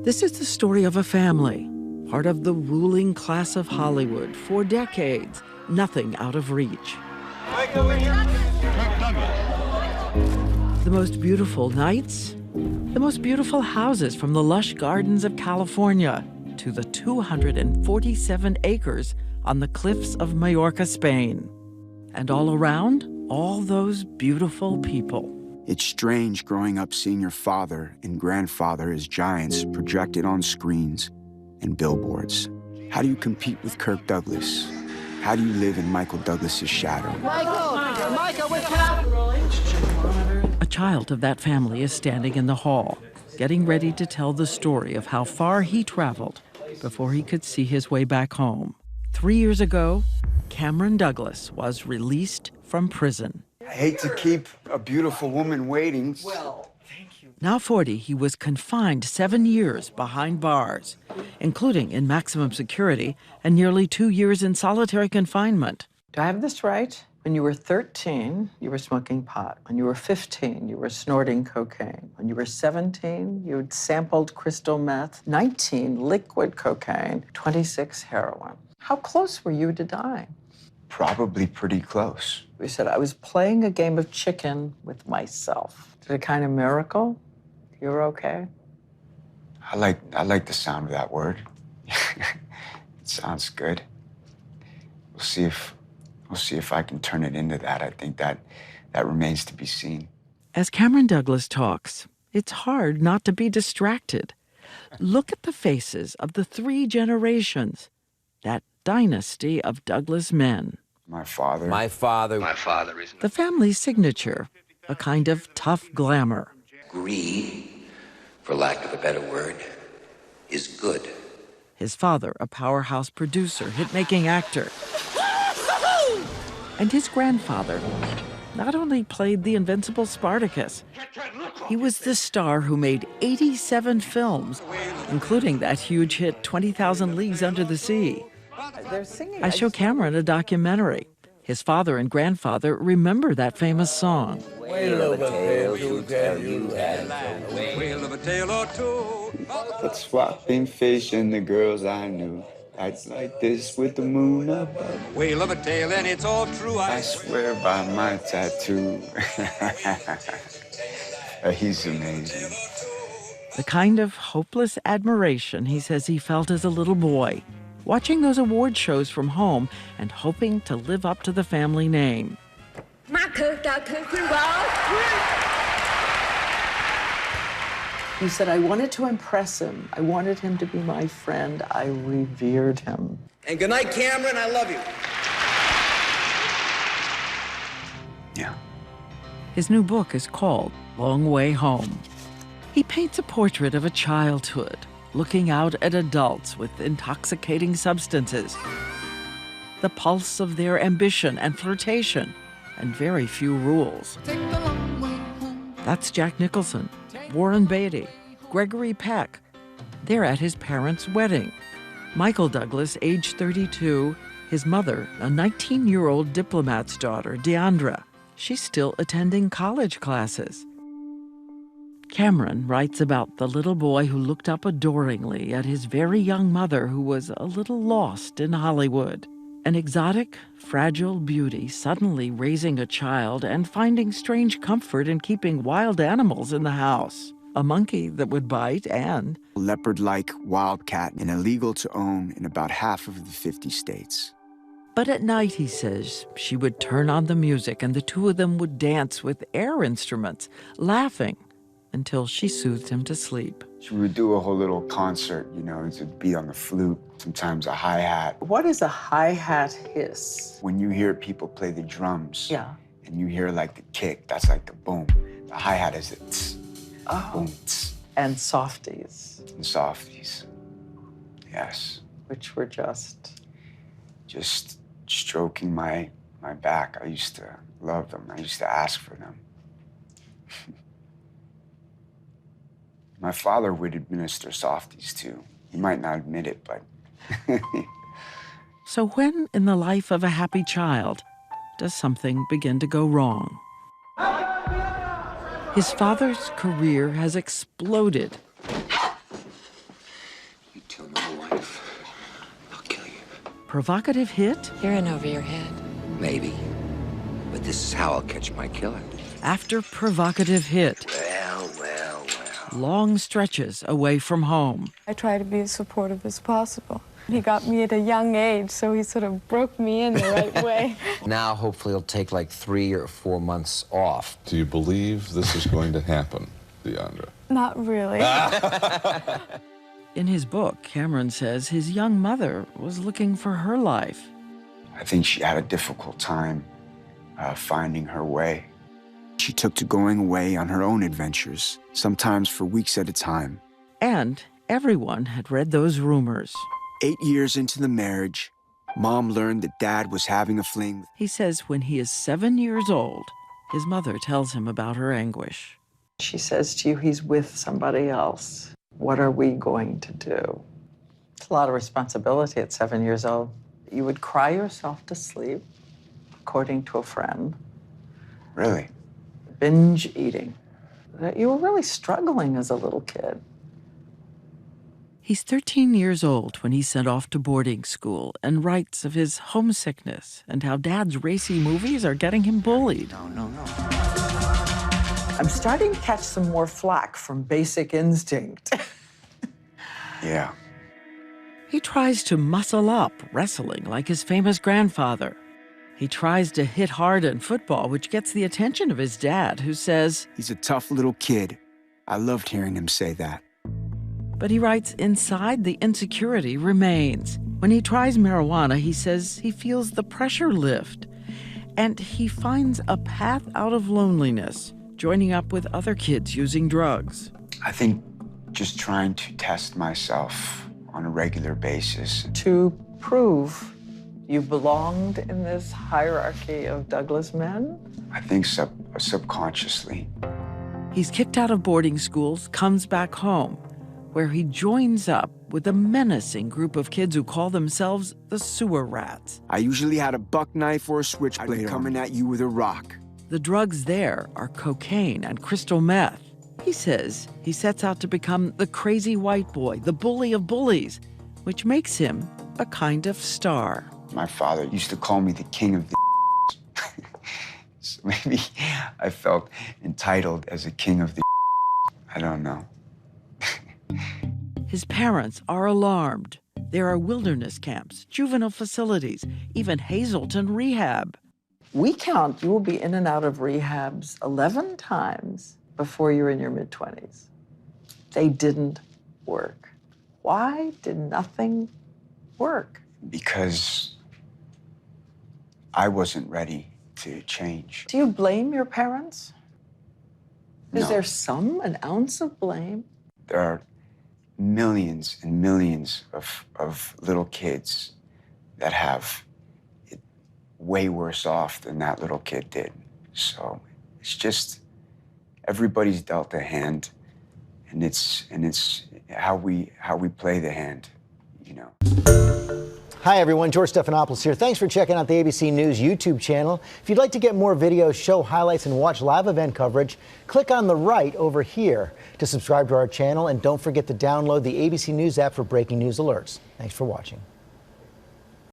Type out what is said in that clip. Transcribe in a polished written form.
This is the story of a family, part of the ruling class of Hollywood for decades, nothing out of reach. Mike, over here. Kirk Douglas. The most beautiful nights, the most beautiful houses from the lush gardens of California to the 247 acres on the cliffs of Majorca, Spain. And all around, all those beautiful people. It's strange growing up seeing your father and grandfather as giants projected on screens and billboards. How do you compete with Kirk Douglas? How do you live in Michael Douglas's shadow? Michael, what's happening? A child of that family is standing in the hall, getting ready to tell the story of how far he traveled before he could see his way back home. 3 years ago, Cameron Douglas was released from prison. I hate to keep a beautiful woman waiting. Now 40, he was confined 7 years behind bars, including in maximum security and nearly 2 years in solitary confinement. Do I have this right? When you were 13, you were smoking pot. When you were 15, you were snorting cocaine. When you were 17, you'd sampled crystal meth, 19, liquid cocaine, 26, heroin. How close were you to dying? Probably pretty close. We said, I was playing a game of chicken with myself. Is it a kind of miracle? You're okay? I like the sound of that word. It sounds good. We'll see if I can turn it into that. I think that remains to be seen. As Cameron Douglas talks, it's hard not to be distracted. Look at the faces of the 3 generations, that dynasty of Douglas men. My father. My father is The family's signature, a kind of tough glamour. greed, for lack of a better word, is good. His father, a powerhouse producer, hit-making actor. And his grandfather not only played the invincible Spartacus, he was the star who made 87 films, including that huge hit 20,000 Leagues Under the Sea. I show Cameron a documentary. His father and grandfather remember that famous song. Whale of a tale to tell you and Whale of a tale or two. But swapping fish and the girls I knew. Nights like this with the moon above. Whale of a tale, and it's all true. I swear by my tattoo. He's amazing. The kind of hopeless admiration he says he felt as a little boy, watching those award shows from home and hoping to live up to the family name. He said, I wanted to impress him. I wanted him to be my friend. I revered him. And good night, Cameron. I love you. Yeah. His new book is called Long Way Home. He paints a portrait of a childhood looking out at adults with intoxicating substances, the pulse of their ambition and flirtation, and very few rules. That's Jack Nicholson, Warren Beatty, Gregory Peck. They're at his parents' wedding. Michael Douglas, age 32, his mother, a 19-year-old diplomat's daughter, Deandra. She's still attending college classes. Cameron writes about the little boy who looked up adoringly at his very young mother who was a little lost in Hollywood. An exotic, fragile beauty suddenly raising a child and finding strange comfort in keeping wild animals in the house. A monkey that would bite and Leopard-like wildcat and illegal to own in about half of the 50 states. But at night, he says, she would turn on the music and the two of them would dance with air instruments, laughing until she soothed him to sleep. She would do a whole little concert, you know, it would be on the flute, sometimes a hi-hat. What is a hi-hat hiss? When you hear people play the drums, Yeah. and you hear like the kick, that's like the boom. The hi-hat is the tss, boom, tss, And softies, and softies. Yes. which were just stroking my back. I used to love them. I used to ask for them. My father would administer softies too. He might not admit it, but. So when in the life of a happy child does something begin to go wrong? His father's career has exploded. You tell my wife, I'll kill you. Provocative hit You're in over your head. Maybe. But this is how I'll catch my killer. after provocative hit. Well. Long stretches away from home. I try to be as supportive as possible. He got me at a young age, so he sort of broke me in the right way. Now, hopefully, he'll take like 3 or 4 months off. Do you believe this is going to happen, Deandra? Not really. In his book, Cameron says his young mother was looking for her life. I think she had a difficult time finding her way. She took to going away on her own adventures, sometimes for weeks at a time. And everyone had read those rumors. 8 years into the marriage, Mom learned that Dad was having a fling. He says when he is 7 years old, his mother tells him about her anguish. She says to you, he's with somebody else. What are we going to do? It's a lot of responsibility at 7 years old. You would cry yourself to sleep, according to a friend. Really? Binge eating. You were really struggling as a little kid. He's 13 years old when he's sent off to boarding school and writes of his homesickness and how Dad's racy movies are getting him bullied. No. I'm starting to catch some more flack from Basic Instinct. Yeah. He tries to muscle up wrestling like his famous grandfather. He tries to hit hard in football, which gets the attention of his dad, who says, He's a tough little kid. I loved hearing him say that. but he writes inside the insecurity remains. When he tries marijuana, he says he feels the pressure lift. And he finds a path out of loneliness, joining up with other kids using drugs. I think just trying to test myself on a regular basis. To prove you belonged in this hierarchy of Douglas men? I think subconsciously. He's kicked out of boarding schools, comes back home, where he joins up with a menacing group of kids who call themselves the sewer rats. I usually had a buck knife or a switchblade coming at you with a rock. The drugs there are cocaine and crystal meth. He says he sets out to become the crazy white boy, the bully of bullies, which makes him a kind of star. My father used to call me the king of the so maybe I felt entitled as a king of the I don't know. His parents are alarmed. There are wilderness camps, juvenile facilities, even Hazleton Rehab. We count you will be in and out of rehabs 11 times before you're in your mid-20s. They didn't work. Why did nothing work? Because I wasn't ready to change. Do you blame your parents? Is No. there an ounce of blame? There are millions and millions of little kids that have it way worse off than that little kid did. So it's just everybody's dealt a hand, and it's how we play the hand, you know. Hi everyone, George Stephanopoulos here. Thanks for checking out the ABC News YouTube channel. If you'd like to get more videos, show highlights, and watch live event coverage, click on the right over here to subscribe to our channel, and don't forget to download the ABC News app for breaking news alerts. Thanks for watching.